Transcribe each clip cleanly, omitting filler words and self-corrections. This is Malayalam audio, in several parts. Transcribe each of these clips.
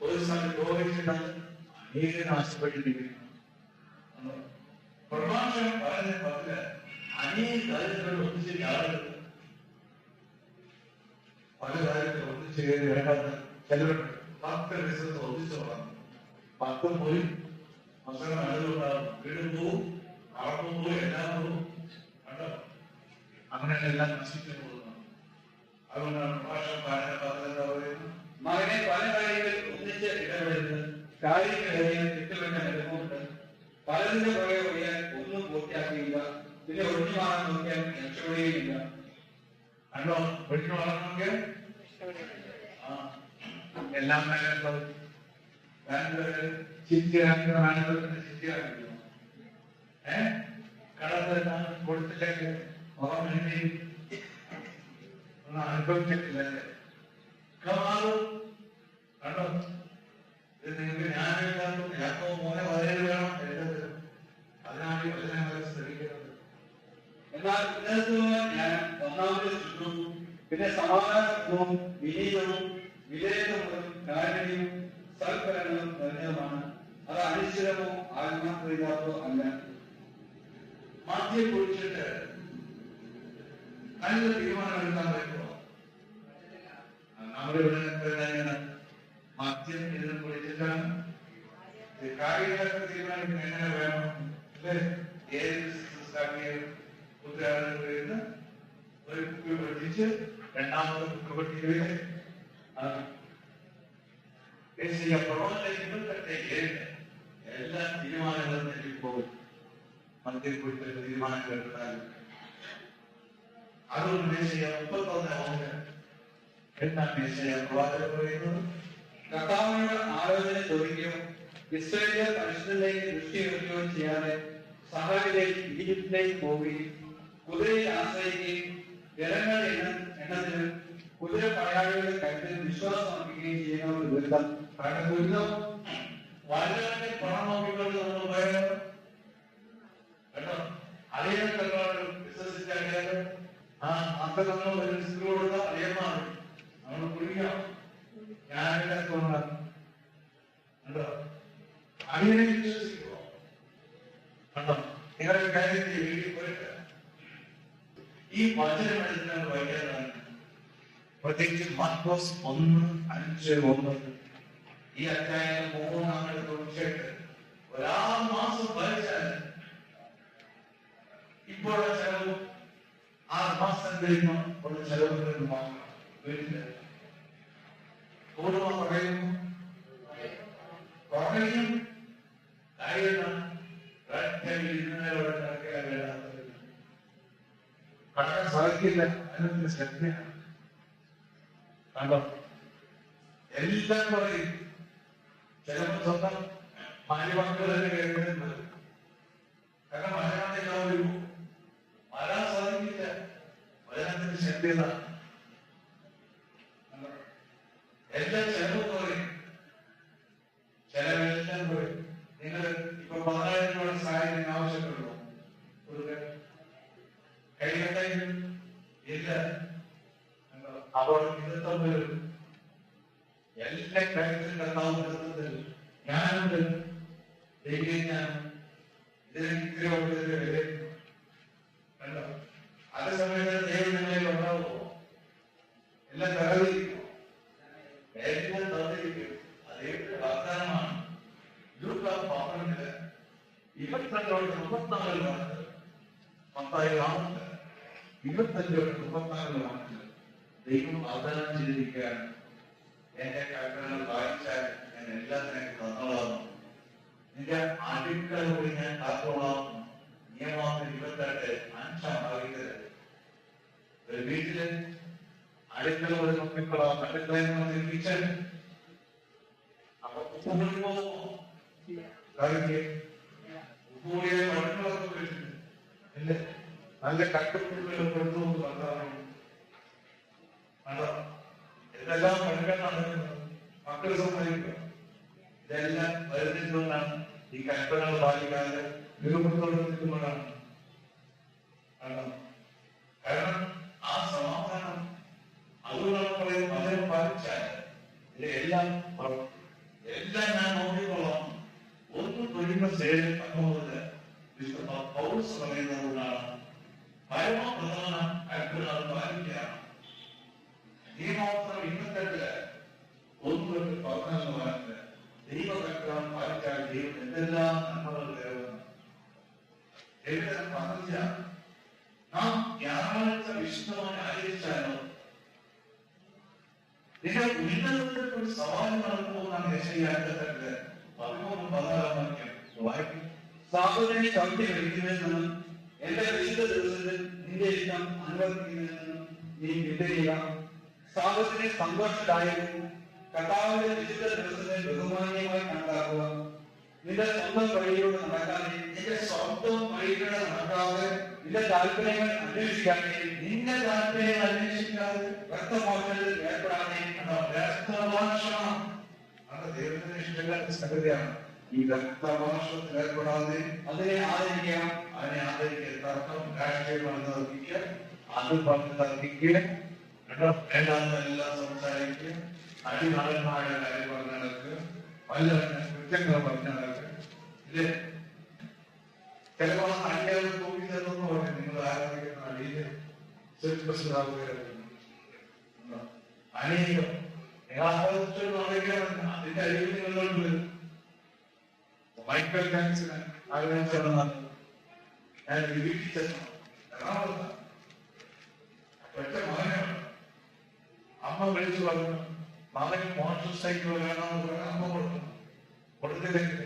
ഒരു സമയം ദ്രോഹിച്ചിട്ടാണ് അനേകം ആശപ്പെട്ടിരിക്കുന്നു. പ്രഭാഷണം പറഞ്ഞ പറഞ്ഞ് അനേക കാര്യങ്ങൾ ഒന്നിച്ച് ആളുകൾ പല കാര്യങ്ങൾ ഒന്നിച്ച് കയറി വേണ്ടാത്ത ചിലരുണ്ട്. 10 ബിസിനസ് ഒന്നിച്ച് വളർന്നു, 10 പോയി മക്കളെ നല്ലതുണ്ടാകും, വീടും പോവും, അളവും പോവും, എല്ലാം പോവും. കണ്ടോ, അങ്ങനെ എല്ലാം നശിച്ചു പോകുന്നു. അതുകൊണ്ടാണ് പ്രഭാഷണം പറഞ്ഞ പറയുന്നത്, മകനെ പല കാര്യങ്ങളിൽ ഒന്നിച്ച് ഇടപെടുന്നത് കാര്യങ്ങൾ അറിയാൻ തെറ്റുപറ്റാൻ അനുഭവമുണ്ട്. പലതിന്റെ പുറകെ പറയാൻ ഒന്നും പൂർത്തിയാക്കിയില്ല, പിന്നെ ഒഴിഞ്ഞു മാറാൻ നോക്കിയാൽ രക്ഷപ്പെടുകയില്ല. കണ്ടോ, ഒഴിഞ്ഞു മാറാൻ നോക്കിയാൽ എല്ലാം ചിന്തിയാക്കില്ല. കടത്തെല്ലാം കൊടുത്തില്ലെങ്കിൽ മുഖം വേണ്ടി ഒന്നും അനുഭവിച്ചിട്ടില്ലല്ലേ? കണ്ടോ, ഇത് നിങ്ങൾക്ക് ഞാനില്ലാത്ത യാക്കോ മോനെ വളരെ വേണം എഴുതരുത്. അതിനാണ് ഈ വചനങ്ങളെ ശ്രമിക്കുന്നത്. എന്നാൽ ഞാൻ ഒന്നാമത്തെ ശുദ്ധവും പിന്നെ സമാധാനവും വിനീതവും വിധേയത്വവും കാരുണ്യവും സൽഫലങ്ങളും നിറഞ്ഞതുമാണ്. അത് അനിശ്ചിതമോ ആത്മാർത്ഥതയില്ലാത്തോ അല്ല. മദ്യം കുടിച്ചിട്ട് നല്ല തീരുമാനം എടുക്കാൻ പറ്റുമോ? നമ്മുടെ ഇവിടെ മദ്യം ഇതിനും കുടിച്ചിട്ടാണ് കാര്യങ്ങളൊക്കെ തീരുമാനിക്കുന്നത്. എങ്ങനെ വേണം അല്ലെ? ഏത് ഉത്തരവാദിത്തം ഒരു കുപ്പി പഠിച്ച് രണ്ടാമത്തെ കുപ്പി പഠിക്കുകയെ എല്ലാ തീരുമാനങ്ങളും എനിക്ക് പോകും. മദ്യം കുടിച്ചിട്ട് തീരുമാനങ്ങൾ എടുത്താലും അതുകൊണ്ട് മേശയ 31 എന്താണ് മേശയ പ്രവാചകൻ പറയുന്നത്? കർത്താവിനോട് ആലോചന ചോദിക്കുകയോ ഇസ്രായേലിലെ പരിശുദ്ധത്തിലേക്ക് ദൃഷ്ടി ഉയർത്തുകയോ ചെയ്യാതെ സഹായിലേക്ക് ഈജിപ്തിലേക്ക് പോവുകയും കുതിരയിൽ ആശ്രയിക്കുകയും ജനങ്ങൾ എണ്ണത്തിലും കുതിര പടയാളികളുടെ കരുത്തിൽ വിശ്വാസം അർപ്പിക്കുകയും ചെയ്യുന്ന ഒരു ദുരിതം. കാരണം ദുരിതം വളരെ പണം നോക്കിക്കൊണ്ട് നമ്മൾ പോയാൽ കേട്ടോ, അളിയൻ വിശ്വസിച്ചാൽ അത്ര നമ്മൾ റിസ്ക് കൊടുത്ത അളിയന്മാർ നമ്മൾ കുടിക്കണം. ഞാനിവിടെ തോന്നാം കണ്ടോ, അളിയനെ വിശ്വസിക്കുമോ? കണ്ടോ, നിങ്ങളുടെ കാര്യത്തിൽ വീട്ടിൽ പോയിട്ട് ഈ വചനം എടുത്ത് വായിക്കാനാണ്. പ്രത്യേകിച്ച് മാർക്കോസ് 1:5-9 ഈ അധ്യായം 3 തുടർച്ചയായിട്ട് 1 മാസം വായിച്ചാൽ ഇപ്പോഴുള്ള ചെലവ് 6 മാസം കഴിയുമ്പോൾ ഉള്ള ചെലവുകൾ മാത്രം. വീട്ടില് കൂടുമ്പോൾ പറയുന്നു, കുറയും കാര്യമാണ് കടക്കാൻ സാധിക്കില്ല. അതിനൊക്കെ ശ്രദ്ധയാണ്. കണ്ടോ, എല്ലാം പറയും. ചിലപ്പോൾ സ്വന്തം മാന്യമക്കൾ തന്നെ കേൾക്കുന്നത്. കാരണം വചനത്തിലാവൂ വരാൻ സാധിക്കില്ല. വചനത്തിന്റെ ശ്രദ്ധ എല്ലാം ചെലവ് പറയും. ചെലവെല്ലാം പറയും. നിങ്ങൾ ഇപ്പൊ 10,000 രൂപയുടെ സഹായം ആവശ്യപ്പെടുന്നു, കൈകെട്ടെങ്കിലും ഇല്ല. അപ്പോൾ ഇന്നത്തെ വരും എല്ലാ കാര്യത്തിലും കർത്താവ് ഞാനുണ്ട്. ഞാൻ ഇതിനെ കണ്ടോ, അതേ സമയത്ത് ദൈവം നിങ്ങളിൽ ഉണ്ടാവുമോ? എല്ലാം തകർന്നിരിക്കുമോ? എല്ലാം തകർന്നിരിക്കും. അതേപോലെ വാഗ്ദാനമാണ്. ലൂക്കാ 12 22-34 മത്തായി 25-34 ദൈവം വാഗ്ദാനം ചെയ്തിരിക്കുകയാണ്. എന്റെ കൽപ്പനകൾ വായിച്ചാൽ ഞാൻ എല്ലാത്തിനും തന്നോളാം. നിന്റെ അടുക്കള കൂടി ഞാൻ കാത്തോളാം. നിയമം 28 ഭാഗ്യത്തില് ഒരു വീട്ടില് അടുക്കള ഒരു നോക്കിക്കൊള്ളാം. അടുക്കളയിൽ നിർമ്മിച്ചാൽ അപ്പൊ ഉപ്പുകൂടി പോകുമോ? ഉപ്പുകൂടിയ മണ്ണുകളൊക്കെ വീട്ടില് ഇല്ല. നല്ല കട്ടുപുള്ളികൾ കൊടുത്തു ഭർത്താവ് ഇതെല്ലാം പഠിക്കാനാണ് മക്കൾ സമ്മതിക്കുക. ഇതെല്ലാം വരുന്നതുകൊണ്ടാണ് ഈ കൽപ്പനകൾ പാലിക്കാതെ നിരൂപത്തോടെ നിൽക്കുമ്പോഴാണ്. കാരണം ആ സമാധാനം അതുകൊണ്ടാണ് പറയുന്നത്, അതിനെ പാലിച്ചാൽ എല്ലാം എല്ലാം ഞാൻ നോക്കിക്കൊള്ളാം. ഒന്ന് തൊഴിയുന്ന സ്റ്റേജിൽ തന്നുകൊണ്ട് വിശുദ്ധ പൗലോസ് പറയുന്നതുകൊണ്ടാണ് പരമപ്രധാനം അത്ഭുതം പാലിക്കുകയാണ്. നിയമോത്സവം ഇന്നത്തെ ഒന്ന് 11 വാരത്തിന് ദൈവകൽപ്പന പാലിച്ചാൽ ദൈവം എന്തെല്ലാം നന്മകൾ തരുമെന്ന് ദൈവം പറഞ്ഞ നാം ഞായറാഴ്ച വിശുദ്ധമായി ആചരിച്ചാലോ നിങ്ങൾ ഉന്നതത്തിൽ ഒരു സവാരി നടക്കുമെന്നാണ് യേശയ്യാന്റെ 13-14 വായിക്കും. സാബത്തിനെ ചവിട്ടി കഴിക്കുന്നതിനും എന്റെ വിശുദ്ധ ദിവസത്തിൽ നിന്റെ ഇഷ്ടം അനുവർത്തിക്കുന്നതിനും നീ വിട്ടരിക. സാബത്തിനെ സന്തോഷദായകവും കർത്താവിന്റെ വിശുദ്ധ ദിവസത്തെ ബഹുമാന്യമായി കണക്കാക്കുക. നിന്റെ സ്വന്തം വഴിയിലൂടെ നടക്കാതെ നിന്റെ സ്വന്തം വഴിയിലൂടെ നടക്കാതെ നിന്റെ താല്പര്യങ്ങൾ അന്വേഷിക്കാതെ രക്തമോഷണത്തിൽ ഏർപ്പെടാതെ രക്തമോഷണം അത് ദൈവത്തിന് ഇഷ്ടമില്ലാത്ത സംഗതിയാണ്. ഈ രക്തമോഷണത്തിൽ ഏർപ്പെടാതെ അതിനെ ആദരിക്കുക. തർക്കം രാഷ്ട്രീയമായി തർക്കിക്കുക, അത് പറഞ്ഞ് തർക്കിക്കുക, വേണ്ടാന്നെല്ലാം സംസാരിക്കുക, അടിനാളന്മാരുടെ കാര്യം പറഞ്ഞ് നടക്കുക, പല കുറ്റങ്ങൾ പറഞ്ഞ് നടക്കുക. ഇല്ലേ? ചിലപ്പോൾ അടിയാതെ തൂക്കി തരുമെന്ന് പറഞ്ഞു നിങ്ങൾ ആരാധിക്കുന്ന അടിയില് അനേകം അതിന്റെ അടിയിൽ നിങ്ങളോട് വരും. മൈക്കൽ ജാക്സന് ആഗ്രഹിച്ചതാണ് ഞാൻ വീട്ടിൽ എറണാകുളത്ത് ഒറ്റ മകനാണ്. അമ്മ വിളിച്ചു പറഞ്ഞു മകന് മോട്ടോർ സൈക്കിൾ വേണമെന്ന് പറഞ്ഞാൽ അമ്മ കൊടുത്തില്ലെങ്കിൽ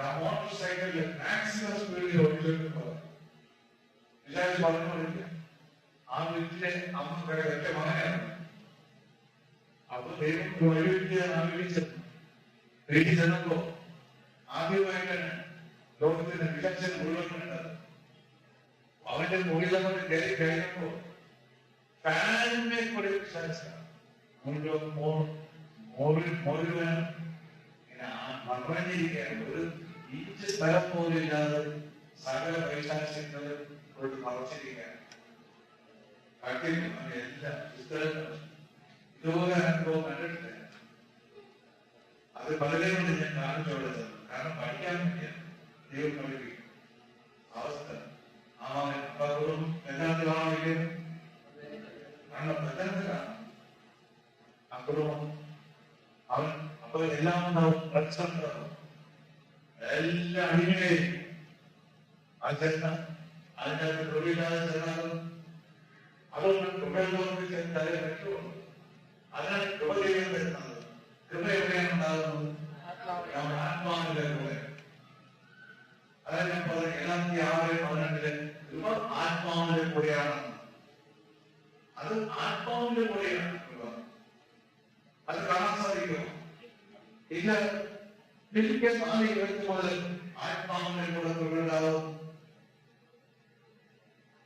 ആ മോട്ടോർ സൈക്കിളിൽ മാക്സിമം സ്പീഡിൽ ഓടിച്ചിട്ട് വിചാരിച്ച് പറഞ്ഞു കൊടുക്കുക. ആ വീട്ടിലെ അമ്മ ഒറ്റ മകനാണ്. അപ്പൊ ദൈവം ആഗ്രഹിച്ചത് വീട്ടിൽ ചെന്നപ്പോ ആദ്യമായിട്ടാണ് ലോകത്തിന്റെ വിലക്ഷൺ മുഴുവൻ കണ്ടത്. അവന്റെ മുകളിലങ്ങോട്ട് കയറി കഴിഞ്ഞപ്പോ ഫാനിനെ കൂടെ മോറിൽ വേണം ഇങ്ങനെ മറഞ്ഞിരിക്കുകയാണ്. ഒരു ഇഞ്ച് സ്ഥലം പോലും ഇല്ലാതെ സകല പൈശാചികൾ കൊണ്ട് മറച്ചിരിക്കുകയാണ്. എല്ലാ പുസ്തകങ്ങളും ഇതുപോലെ അനുഭവം കണ്ടിട്ടില്ല. അത് പലരെയും കൊണ്ട് ഞാൻ കാണിച്ചു കൊടുത്തത്. കാരണം പഠിക്കാൻ വേണ്ടിയാണ് ദൈവം പഠിപ്പിക്കും അവസ്ഥ. അപ്പോഴും എല്ലാത്തിലാണെങ്കിലും കാരണം ബന്ധത്തിലാണ് അപ്പോഴും അവൻ അപ്പൊ എല്ലാം ഉണ്ടാവും. പ്രശ്നമുണ്ടാവും. എല്ലാ അടിമയും ആ ചെന്ന അതിൻ്റെ അകത്ത് തൊഴിലില്ലാതെ ചെന്നാലും അതൊന്നും തൊഴിലുള്ളവർക്ക് തലേ പറ്റുള്ളൂ. അതിനാണ് കൃപ ചെയ്യാൻ വരുന്നത്. കൃപ എവിടെയാണ് ഉണ്ടാകുന്നത്? നമ്മുടെ ആത്മാവിന്റെ കൂടെ. അതായത് ഞാൻ പറഞ്ഞു 7-6-12 കൃപ ആത്മാവിന്റെ കൂടെയാണ്. അത് ആത്മാവിന്റെ കൂടെയാണ് കൃപ. അത് കാണാൻ സാധിക്കും. ഇല്ല ഫിലിപ്പിയർ 4:20 മുതൽ ആത്മാവിന്റെ കൂടെ കൃപ ഉണ്ടാകും.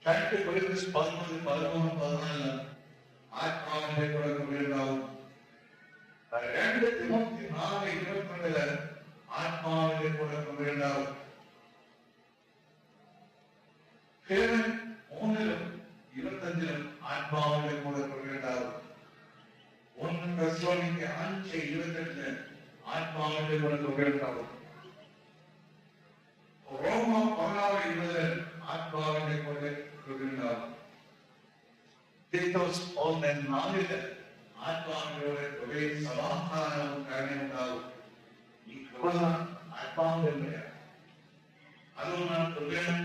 2 Corinthians 11-13-14 ആത്മാവിന്റെ കൂടെ കൃപ ഉണ്ടാവും. 2 Timothy 4:22 ആത്മാവിന്റെ കൂടെ കൃപ ഉണ്ടാവും. 3:25 ആത്മാവിന്റെ കൂടെ കൃപ ഉണ്ടാവും. 1 Thessalonians 5:28 ആത്മാവിന്റെ കൂടെ കൃപ ഉണ്ടാവും. റോമ 16:20 ആത്മാവിന്റെ കൂടെ കൃപ ഉണ്ടാവും. തീത്തോസ് 1:4 ആത്മാവിന്റെ കൃപയും സമാധാനവും കരുണയുണ്ടാവും. ഈ കൃപ ആത്മാവിന്റെ കൂടെയാണ്. അതുകൊണ്ടാണ് കൃപയും